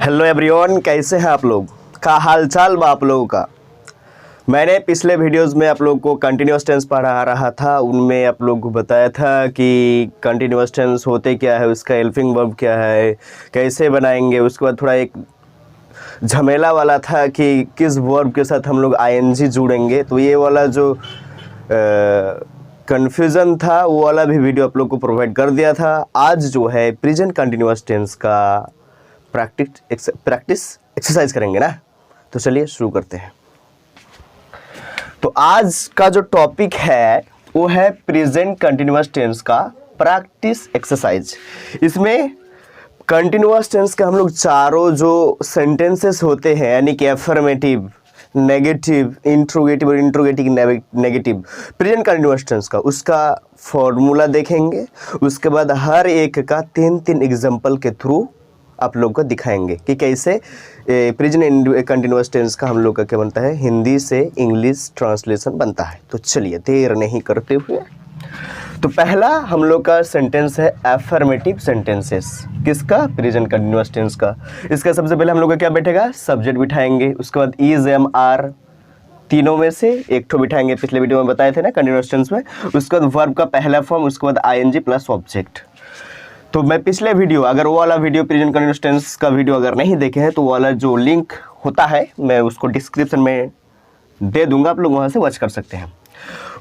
Hello everyone, कैसे हैं आप लोग? का हालचाल बा आप लोगों का? मैंने पिछले वीडियोस में आप लोग को कंटिन्यूअस टेंस पढ़ा रहा था। उनमें आप लोग को बताया था कि कंटिन्यूअस टेंस होते क्या है, उसका हेल्पिंग वर्ब क्या है, कैसे बनाएंगे। उसके बाद थोड़ा एक झमेला वाला था कि किस वर्ब के साथ हम लोग आईएनजी जोड़ेंगे। तो ये वाला जो कन्फ्यूज़न था वो वाला भी वीडियो आप लोग को प्रोवाइड कर दिया था। आज जो है प्रेजेंट कंटिन्यूअस टेंस का प्रैक्टिस एक्सरसाइज करेंगे ना। तो चलिए शुरू करते हैं। तो आज का जो टॉपिक है वो है प्रेजेंट कंटिन्यूअस टेंस का प्रैक्टिस एक्सरसाइज। इसमें कंटिन्यूअस टेंस के हम लोग चारों जो सेंटेंसेस होते हैं, यानी कि एफर्मेटिव, नेगेटिव, इंट्रोगेटिव और interrogative negative, present continuous tense का उसका फॉर्मूला देखेंगे। उसके बाद हर एक का 3-3 एग्जांपल के थ्रू आप लोग को दिखाएंगे कि कैसे प्रेजेंट कंटिन्यूअस टेंस का हम लोग का क्या बनता है, हिंदी से इंग्लिश ट्रांसलेशन बनता है। तो चलिए देर नहीं करते हुए, तो पहला हम लोग का सेंटेंस है एफर्मेटिव सेंटेंसेस। किसका? प्रेजेंट कंटिन्यूअस टेंस का। इसका सबसे पहले हम लोग का क्या बैठेगा? सब्जेक्ट बिठाएंगे। उसके बाद इज, एम, आर, तीनों में से एक ठो बिठाएंगे। पिछले वीडियो में बताए थे ना कंटिन्यूअस टेंस में। उसके बाद वर्ब का पहला फॉर्म, उसके बाद आईएनजी प्लस ऑब्जेक्ट। तो मैं पिछले वीडियो, अगर वो वाला वीडियो प्रेजेंट कंटिन्यूअस टेंस का वीडियो अगर नहीं देखे हैं तो वो वाला जो लिंक होता है मैं उसको डिस्क्रिप्शन में दे दूंगा, आप लोग वहाँ से वॉच कर सकते हैं।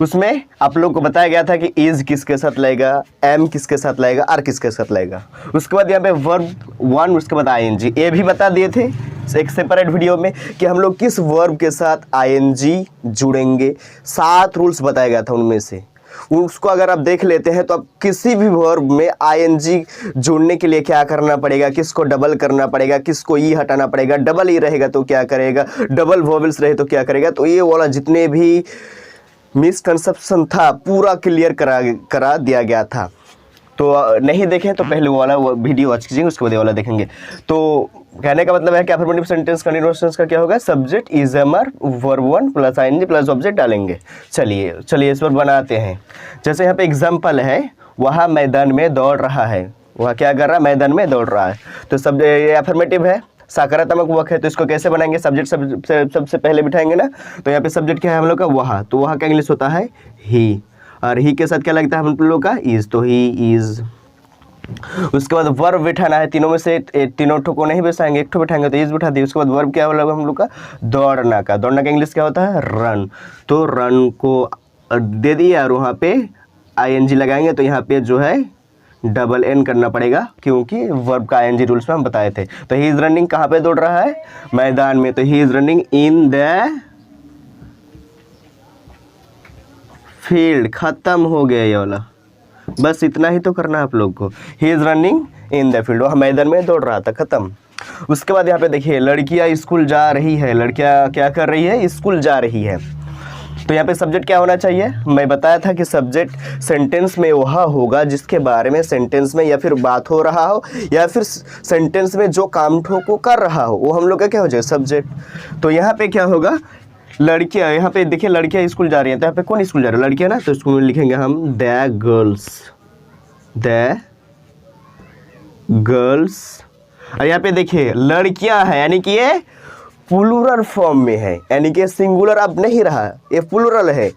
उसमें आप लोग को बताया गया था कि इज किसके साथ लगेगा, एम किसके साथ लगेगा, आर किसके साथ लगेगा। उसके बाद यहाँ पे वर्ब 1, उसके बाद आईएनजी। ये भी बता दिए थे एक सेपरेट वीडियो में कि हम लोग किस वर्ब के साथ आईएनजी जुड़ेंगे। 7 रूल्स बताया गया था, उनमें से उसको अगर आप देख लेते हैं तो आप किसी भी वर्ब में आईएनजी जोड़ने के लिए क्या करना पड़ेगा, किसको डबल करना पड़ेगा, किसको ई हटाना पड़ेगा, डबल ई रहेगा तो क्या करेगा, डबल वोवेल्स रहे तो क्या करेगा। तो ये वाला जितने भी मिसकंसेप्शन था पूरा क्लियर करा दिया गया था। तो नहीं देखें तो पहले वो वाला वीडियो वॉच कीजिए, उसके बाद ये वाला देखेंगे। तो कहने का मतलब है कि अफर्मेटिव सेंटेंस कंटिन्यूअस टेंस का क्या होगा? Subject is, am, are, verb 1 plus ING plus object डालेंगे। चलिए इस पर बनाते हैं। जैसे यहाँ पे एग्जाम्पल है, वह मैदान में दौड़ रहा है। वह क्या कर रहा है? मैदान में दौड़ रहा है। तो सब ये अफर्मेटिव है, सकारात्मक वाक्य है। तो इसको कैसे बनाएंगे? सब्जेक्ट सबसे पहले बिठाएंगे ना। तो यहाँ पे सब्जेक्ट क्या है हम लोग का? वह। तो वह का इंग्लिश होता है ही, और ही के साथ क्या लगता है हम लोग का? इज। तो ही इज। उसके बाद वर्ब बिठाना है। तीनों में से तीनों ठो को नहीं बिठाएंगे, एक ठो बिठाएंगे, तो इज बिठा दिए। उसके बाद वर्ब क्या होगा हम लोग का? दौड़ना का। दौड़ना का इंग्लिश क्या होता है? रन। तो रन को दे दिया और वहाँ पे आईएनजी लगाएंगे। तो यहाँ पे जो है डबल एन करना पड़ेगा, क्योंकि वर्ब का आईएनजी रूल्स में हम बताए थे। तो ही इज रनिंग कहाँ पे दौड़ रहा है? मैदान में। तो he is running in the field. खत्म हो गया ये वाला, बस इतना ही तो करना है आप लोग को। He is running in the field, वह मैदान में दौड़ रहा था। खत्म। उसके बाद यहाँ पे देखिए, लड़कियाँ स्कूल जा रही है। लड़कियाँ क्या कर रही है? स्कूल जा रही है। तो यहाँ पे सब्जेक्ट क्या होना चाहिए? मैं बताया था कि सब्जेक्ट सेंटेंस में वह होगा जिसके बारे में सेंटेंस में या फिर बात हो रहा हो, या फिर सेंटेंस में जो काम ठो को कर रहा हो, वो हम लोग का क्या हो जाए? सब्जेक्ट। तो यहाँ पे क्या होगा? लड़कियाँ, यहाँ पे देखिए लड़कियाँ स्कूल जा रही हैं। तो यहाँ पे कौन स्कूल जा रहा है? लड़कियाँ ना। तो स्कूल में लिखेंगे हम द गर्ल्स। और यहाँ पे देखिए लड़कियाँ है, यानी कि ये प्लूरल फॉर्म में है, यानी कि सिंगुलर अब नहीं रहा, ये प्लूरल है।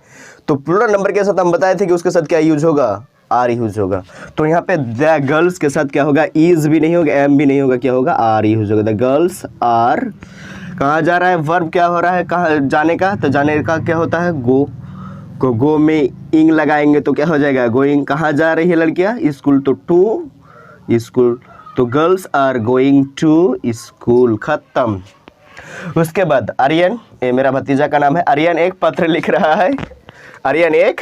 तो प्लूरल नंबर के साथ हम बताए थे कि उसके साथ क्या यूज होगा? आर यूज होगा। तो यहाँ पे द गर्ल्स के साथ क्या होगा? इज भी नहीं होगा, एम भी नहीं होगा, क्या होगा? आर यूज होगा। The girls are. कहाँ जा रहा है? वर्ब क्या हो रहा है? कहाँ जाने का? तो जाने का क्या होता है? गो। को गो में इंग लगाएंगे तो क्या हो जाएगा? गोइंग। कहाँ जा रही है लड़कियाँ? स्कूल। तो टू स्कूल। तो girls are going to school. खत्म। उसके बाद आर्यन, ये मेरा भतीजा का नाम है, आर्यन एक पत्र लिख रहा है। आर्यन एक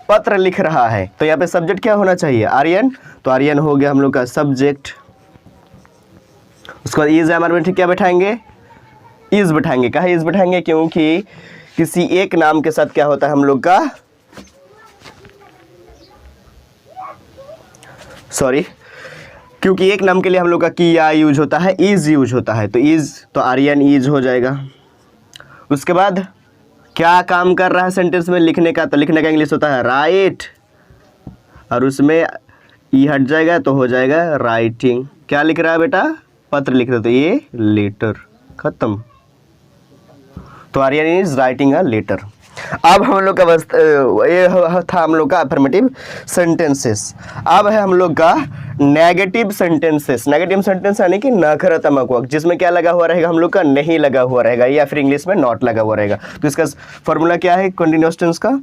पत्र लिख रहा है। तो यहाँ पे सब्जेक्ट क्या होना चाहिए? आर्यन। तो आर्यन हो गया हम लोग का सब्जेक्ट। उसके बाद इज, एम, आर क्या बैठाएंगे? इज बैठाएंगे। कहाँ इज बैठाएंगे? क्योंकि किसी एक नाम के साथ क्या होता है हम लोग का, क्योंकि एक नाम के लिए हम लोग का किया यूज होता है, इज यूज होता है। तो इज, तो आर्यन इज हो जाएगा। उसके बाद क्या काम कर रहा है सेंटेंस में? लिखने का। तो लिखने का इंग्लिश होता है राइट, और उसमें ई हट जाएगा तो हो जाएगा राइटिंग। क्या लिख रहा है बेटा? पत्र लिख रहे तो ये लेटर, खत्म। तो Aryan is writing a letter. अब हम लोग का बस ये था हम लोग का अफर्मेटिव सेंटेंसेस। अब है हम लोग का नेगेटिव सेंटेंसेस। नेगेटिव सेंटेंस यानी कि नकारात्मक वाक्य, जिसमें क्या लगा हुआ रहेगा हम लोग का, नहीं लगा हुआ रहेगा, या फिर इंग्लिश में नॉट लगा हुआ रहेगा। तो इसका फॉर्मूला क्या है कंटिन्यूअस टेंस का?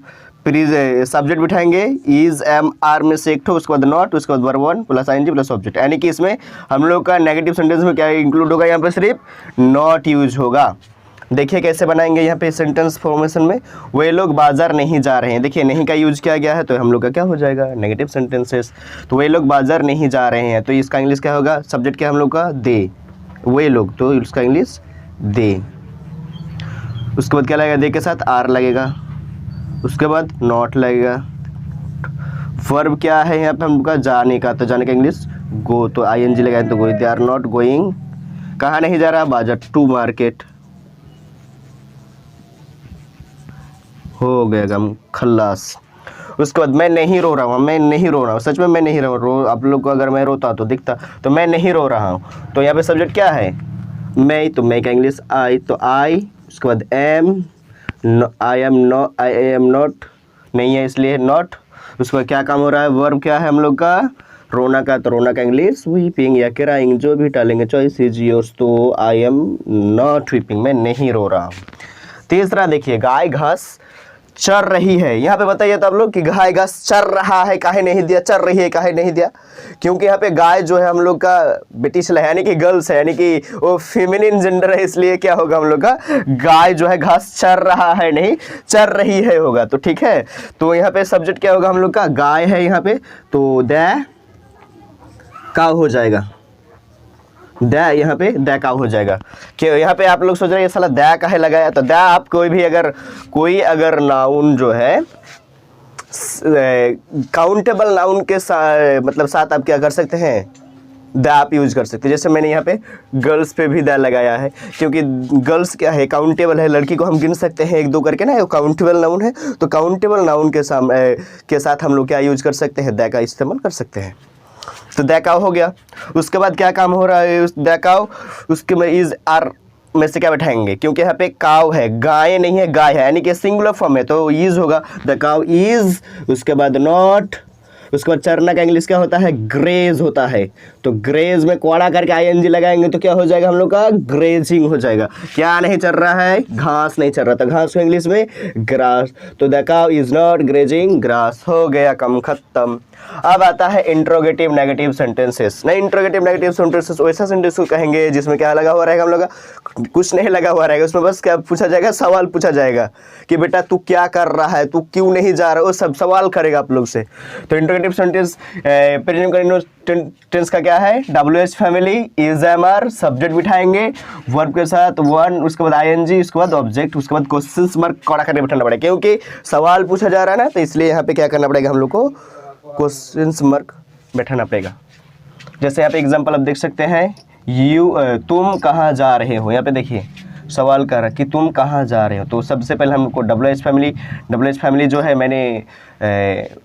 सब्जेक्ट बिठाएंगे, इज एम आर में से एक ठो, उसके बाद नॉट, उसके बाद verb one plus ING plus object. यानी कि इसमें हम लोग का नेगेटिव सेंटेंस में क्या इंक्लूड होगा, यहाँ पे सिर्फ नॉट यूज होगा। देखिए कैसे बनाएंगे यहाँ पे सेंटेंस फॉर्मेशन में, वे लोग बाजार नहीं जा रहे हैं। देखिए नहीं का यूज किया गया है तो हम लोग का क्या हो जाएगा, नेगेटिव सेंटेंसेस। तो वे लोग बाजार नहीं जा रहे हैं, तो इसका इंग्लिश क्या होगा, सब्जेक्ट क्या हम लोग का, दे, वे लोग, तो इसका इंग्लिश दे। उसके बाद क्या लगेगा, दे के साथ आर लगेगा, उसके बाद नॉट लगेगा। वर्ब क्या है यहाँ पे हम लोग का, जाने का, तो जाने का इंग्लिश गो, तो आईएनजी लगाए तो गो। दे आर नॉट गोइंग, कहाँ नहीं जा रहा, बाजार, टू मार्केट। हो गया गम खल्लास। उसके बाद मैं नहीं रो रहा हूँ, मैं नहीं रो रहा हूँ, सच में मैं नहीं रो आप लोग को अगर मैं रोता तो दिखता, तो मैं नहीं रो रहा हूँ। तो यहाँ पे सब्जेक्ट क्या है, मैं, तो मैं का इंग्लिश आई, तो आई, उसके बाद एम, आई एम नॉट, नहीं है इसलिए नॉट। उसके बाद क्या काम हो रहा है, वर्ब क्या है हम लोग का, रोना का, तो रोना का इंग्लिश वीपिंग या क्राइंग, जो भी डालेंगे, चॉइस इज योर्स। तो आई एम नॉट वीपिंग, मैं नहीं रो रहा हूँ। तीसरा देखिए, गाय घास चर रही है। यहाँ पे बताइए तो आप लोग कि गाय घास चर रहा है काहे नहीं दिया, चर रही है काहे नहीं दिया, क्योंकि यहाँ पे गाय जो है हम लोग का ब्रिटिश है, यानी कि गर्ल्स है, यानी कि वो फेमिनिन जेंडर है, इसलिए क्या होगा हम लोग का, गाय जो है घास चर रहा है नहीं चर रही है होगा। तो ठीक है, तो यहाँ पे सब्जेक्ट क्या होगा हम लोग का, गाय है यहाँ पे, तो द काउ हो जाएगा, द यहाँ पे द काउ हो जाएगा। कि यहाँ पे आप लोग सोच रहे हैं ये साला द काहे लगाया, तो द आप कोई अगर नाउन जो है काउंटेबल नाउन के मतलब साथ आप क्या कर सकते हैं, द आप यूज कर सकते हैं। जैसे मैंने यहाँ पे गर्ल्स पे भी द लगाया है, क्योंकि गर्ल्स क्या है, काउंटेबल है, लड़की को हम गिन सकते हैं एक दो करके ना, काउंटेबल नाउन है। तो काउंटेबल नाउन के साथ हम लोग क्या यूज कर सकते हैं, द का इस्तेमाल कर सकते हैं। तो द काउ हो गया। उसके बाद क्या काम हो रहा है, उस द काउ, उसके में इज आर में से क्या बैठाएंगे, क्योंकि यहाँ पे काउ है, गाय नहीं है, गाय है, यानी कि सिंगुलर फॉर्म है, तो इज होगा, द काउ इज। उसके बाद नॉट, उसके बाद चरना का इंग्लिश क्या होता है, ग्रेज होता है। तो ग्रेज में कोड़ा करके आईएनजी लगाएंगे तो क्या हो जाएगा हम लोग का, ग्रेजिंग हो जाएगा। क्या नहीं चल रहा है, घास नहीं चल रहा, तो घास को इंग्लिश में ग्रास। तो the cow is not grazing grass. हो गया, कम खत्म। अब आता है इंट्रोगेटिव नेगेटिव सेंटेंसेस। नहीं, इंट्रोगेटिव नेगेटिव सेंटेंसेस वैसा सेंटेंस को कहेंगे जिसमें क्या लगा हुआ रहेगा हम लोग का, कुछ नहीं लगा हुआ रहेगा, उसमें बस क्या पूछा जाएगा, सवाल पूछा जाएगा कि बेटा तू क्या कर रहा है, तू क्यों नहीं जा रहा है, वो सब सवाल करेगा आप लोग से। तो interrogative sentence present continuous tense का क्या है, WH family, is am are, subject बिठाएंगे वर्ब के साथ वन, उसके बाद आईएनजी, उसके बाद ऑब्जेक्ट, उसके बाद क्वेश्चन मार्क कड़ा करके बैठाना पड़ेगा, क्योंकि सवाल पूछा जा रहा है ना, तो इसलिए यहाँ पे क्या करना पड़ेगा हम लोग को, क्वेश्चन मार्क बैठाना पड़ेगा। जैसे यहाँ पे एग्जांपल आप देख सकते हैं, तुम कहाँ जा रहे हो, यहाँ पे देखिए सवाल कर रहा है कि तुम कहाँ जा रहे हो। तो सबसे पहले हमको WH फैमिली जो है मैंने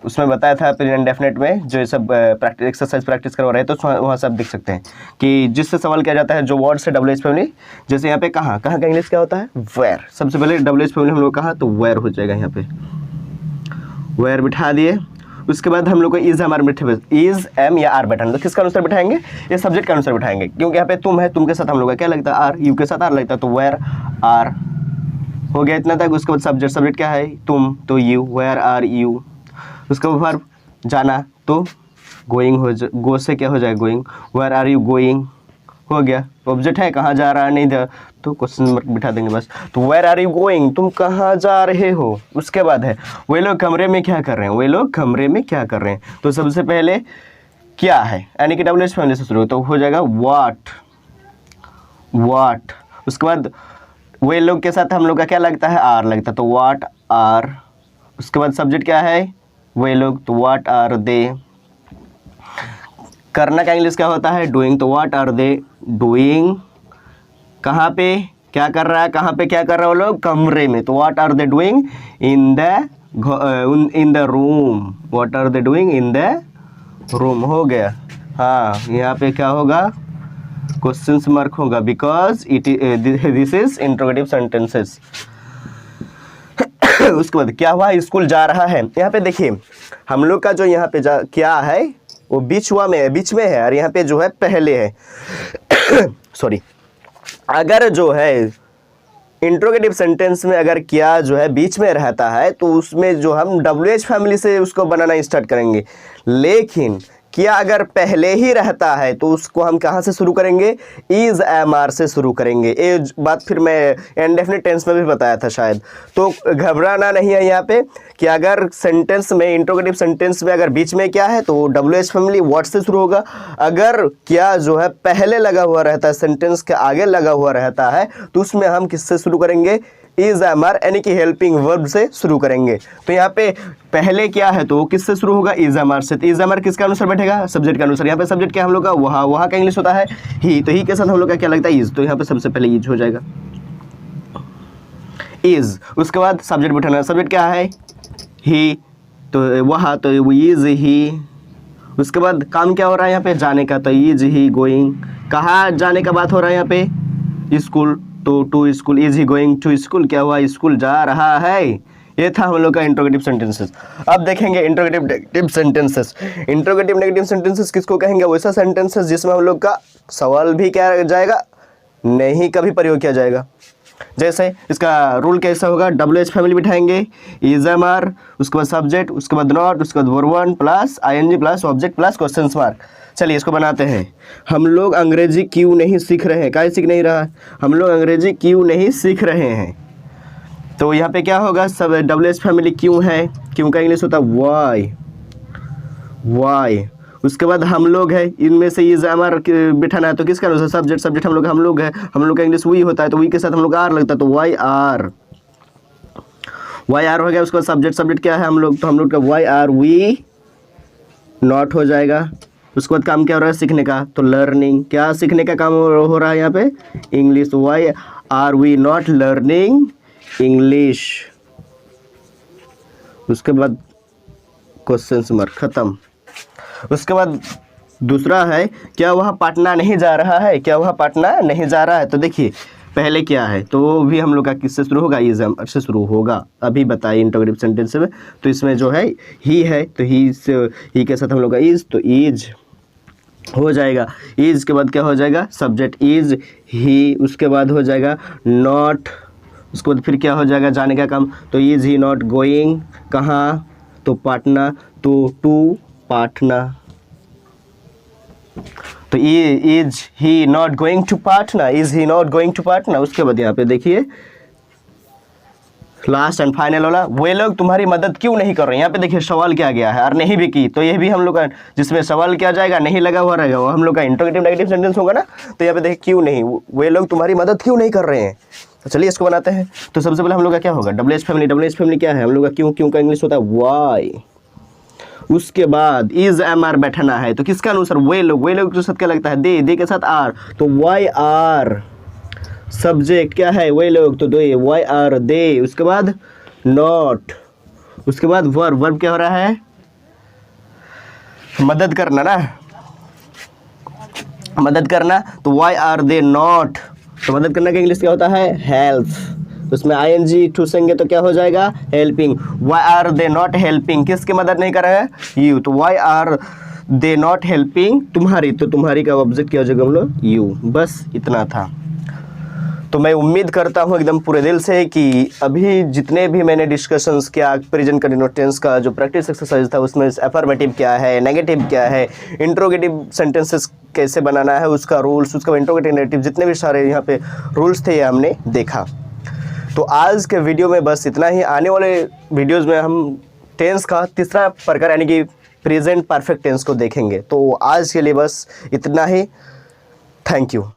उसमें बताया था प्रेजेंट डेफिनेट में, जो सब एक्सरसाइज प्रैक्टिस करवा रहे हैं, तो वहाँ सब देख सकते हैं कि जिससे सवाल किया जाता है जो वर्ड से WH फैमिली। जैसे यहाँ पे कहाँ का इंग्लिश क्या होता है, वेयर। सबसे पहले WH फैमिली हम लोग कहाँ, तो वेयर हो जाएगा, यहाँ पे वेयर बिठा दिए। उसके बाद हम लोग को इज हमारे बैठे, इज एम या आर बैठाना, तो किसका अनुसार बैठाएंगे, ये सब्जेक्ट का अनुसार बैठाएंगे, क्योंकि यहाँ पे तुम है, तुम के साथ हम लोग का क्या लगता है, आर, यू के साथ आर लगता है, तो वेयर आर हो गया इतना तक। उसके बाद सब्जेक्ट क्या है, तुम, तो यू, वेयर आर यू। उसके बाद वर्ब जाना, तो गोइंग गो से क्या हो जाएगा, going, where are you going हो गया। ऑब्जेक्ट है, कहाँ जा रहा है, नहीं था, तो क्वेश्चन मार्क बिठा देंगे बस। तो वेयर आर यू गोइंग, तुम कहाँ जा रहे हो। उसके बाद है वे लोग कमरे में क्या कर रहे हैं, वे लोग कमरे में क्या कर रहे हैं। तो सबसे पहले क्या है, यानी कि WH फैमिली से शुरू, तो हो जाएगा व्हाट। उसके बाद वे लोग के साथ हम लोग का क्या लगता है, आर लगता है, तो व्हाट आर। उसके बाद सब्जेक्ट क्या है, वे लोग, तो व्हाट आर दे। करना का इंग्लिश क्या होता है, डूइंग, तो व्हाट आर दे डूइंग। कहाँ पे क्या कर रहा है, कहाँ पे क्या कर रहा है वो लोग, कमरे में, तो what are they doing in the room, what are they doing in the room हो गया। हाँ, यहाँ पे क्या होगा, क्वेश्चन मार्क होगा because it this is interrogative sentences. उसके बाद क्या हुआ, स्कूल जा रहा है। यहाँ पे देखिए हम लोग का जो यहाँ पे क्या है वो बीच में है और यहाँ पे जो है पहले है। सॉरी, अगर जो है इंट्रोगेटिव सेंटेंस में अगर क्या जो है बीच में रहता है तो उसमें जो हम WH फैमिली से उसको बनाना स्टार्ट करेंगे, लेकिन क्या अगर पहले ही रहता है तो उसको हम कहाँ से शुरू करेंगे, इज MR से शुरू करेंगे। ये बात फिर मैं इंडेफिनिट टेंस में भी बताया था शायद, तो घबराना नहीं है यहाँ पे कि अगर सेंटेंस में इंट्रोगेटिव सेंटेंस में अगर बीच में क्या है तो WH फैमिली व्हाट से शुरू होगा। अगर क्या जो है पहले लगा हुआ रहता है, सेंटेंस के आगे लगा हुआ रहता है तो उसमें हम किससे शुरू करेंगे, इज MR यानी कि हेल्पिंग वर्ब से शुरू करेंगे। तो यहाँ पे पहले क्या है तो किससे शुरू होगा, इज MR से। तो इज MR किसका अनुसार बैठेगा, सब्जेक्ट का अनुसार। यहाँ पे सब्जेक्ट क्या हम लोग का वहाँ का इंग्लिश होता है ही, तो ही के साथ हम लोग का क्या लगता है, इज। तो यहाँ पे सबसे पहले इज हो जाएगा, इज। उसके बाद सब्जेक्ट बैठाना, सब्जेक्ट क्या है ही, तो वहाँ तो इज ही। उसके बाद काम क्या हो रहा है यहाँ पे, जाने का, तो इज ही गोइंग। कहाँ जाने का बात हो रहा है यहाँ पे, स्कूल, तो to school, is he going to school, क्या हुआ, स्कूल जा रहा है। ये था हम लोग का इंट्रोगेटिव सेंटेंसेस। अब देखेंगे interrogative negative sentences. Interrogative negative sentences किसको कहेंगे, वैसा सेंटेंसेस जिसमें हम लोग का सवाल भी क्या जाएगा, नहीं कभी प्रयोग किया जाएगा। जैसे इसका रूल कैसा होगा, WH फैमिली बिठाएंगे, इज MR, उसके बाद सब्जेक्ट, उसके बाद नॉट, उसके बाद verb 1 plus ING plus object plus question mark. चलिए इसको बनाते हैं। हम लोग अंग्रेजी क्यों नहीं सीख रहे हैं, क्या सीख नहीं रहा, हम लोग अंग्रेजी क्यों नहीं सीख रहे हैं। तो यहाँ पे क्या होगा, सब WH फैमिली क्यों है, क्यों का इंग्लिश होता है वाई। उसके बाद हम लोग है, इनमें से इज MR बिठाना है तो किसका अनुसार, सब्जेक्ट हम लोग है, हम लोग का इंग्लिश वी होता है तो वी के साथ हम लोग आर लगता है तो वाई आर हो गया। उसके बाद सब्जेक्ट क्या है हम लोग, तो हम लोग का YR वी नॉट हो जाएगा। उसके बाद काम क्या हो रहा है, सीखने का, तो लर्निंग। क्या सीखने का काम हो रहा है यहाँ पे, English, YR we not learning English. उसके बाद क्वेश्चन मार्क, खत्म। उसके बाद दूसरा है, क्या वह पटना नहीं जा रहा है, क्या वह पटना नहीं जा रहा है। तो देखिए पहले क्या है तो वो भी हम लोग का किससे शुरू होगा, इज MR से शुरू होगा। अभी बताइए इंट्रोगेटिव सेंटेंस में, तो इसमें जो है ही है तो ही से, ही के साथ हम लोग का इज, तो इज हो जाएगा। इज के बाद क्या हो जाएगा, सब्जेक्ट इज ही। उसके बाद हो जाएगा नॉट। उसके बाद फिर क्या हो जाएगा, जाने का काम, तो इज ही नॉट गोइंग, कहाँ, तो पाटना, तो टू पाटना। तो is he not going to Patna, is he not going to Patna. उसके बाद यहाँ पे देखिए लास्ट एंड फाइनल वाला, वे लोग तुम्हारी मदद क्यों नहीं कर रहे। यहाँ पे देखिए सवाल क्या गया है और नहीं भी की, तो ये भी हम लोग का जिसमें सवाल क्या जाएगा, नहीं लगा हुआ रहेगा, वो हम लोग का इंट्रोगेटिव नेगेटिव सेंटेंस होगा ना। तो यहाँ पे देखिए क्यों नहीं, वे लोग तुम्हारी मदद क्यों नहीं कर रहे हैं। तो चलिए इसको बनाते हैं। तो सबसे पहले हम लोग का क्या होगा, WH फैमिली क्या है, हम लोग का क्यों का इंग्लिश होता है वाई। उसके बाद इज MR बैठना है तो किसका अनुसार, वे लोग के साथ क्या लगता है, दे के साथ आर, तो YR। सब्जेक्ट क्या है, वे लोग, तो दो YR दे। उसके बाद नॉट। उसके बाद वर्ब क्या हो रहा है, मदद करना ना, मदद करना, तो YR दे नॉट। तो मदद करना का इंग्लिश क्या होता है, हेल्प। उसमें ING ठूसेंगे तो क्या हो जाएगा, helping. YR they not helping, किसकी मदद नहीं कर रहे हैं, यू, तो YR दे नॉट हेल्पिंग तुम्हारी, तो तुम्हारी का ऑब्जेक्ट क्या हो जाएगा हम लोग, यू। बस इतना था। तो मैं उम्मीद करता हूँ एकदम पूरे दिल से कि अभी जितने भी मैंने डिस्कशंस किया प्रेजेंट कंटिन्यूअस टेंस का जो प्रैक्टिस एक्सरसाइज था उसमें अफर्मेटिव क्या है, नेगेटिव क्या है, इंट्रोगेटिव सेंटेंसेस कैसे बनाना है, उसका रूल्स, उसका इंट्रोगेटिव नेगेटिव, जितने भी सारे यहाँ पे रूल्स थे ये हमने देखा। तो आज के वीडियो में बस इतना ही। आने वाले वीडियोज़ में हम टेंस का तीसरा प्रकार यानी कि प्रेजेंट परफेक्ट टेंस को देखेंगे। तो आज के लिए बस इतना ही। Thank you.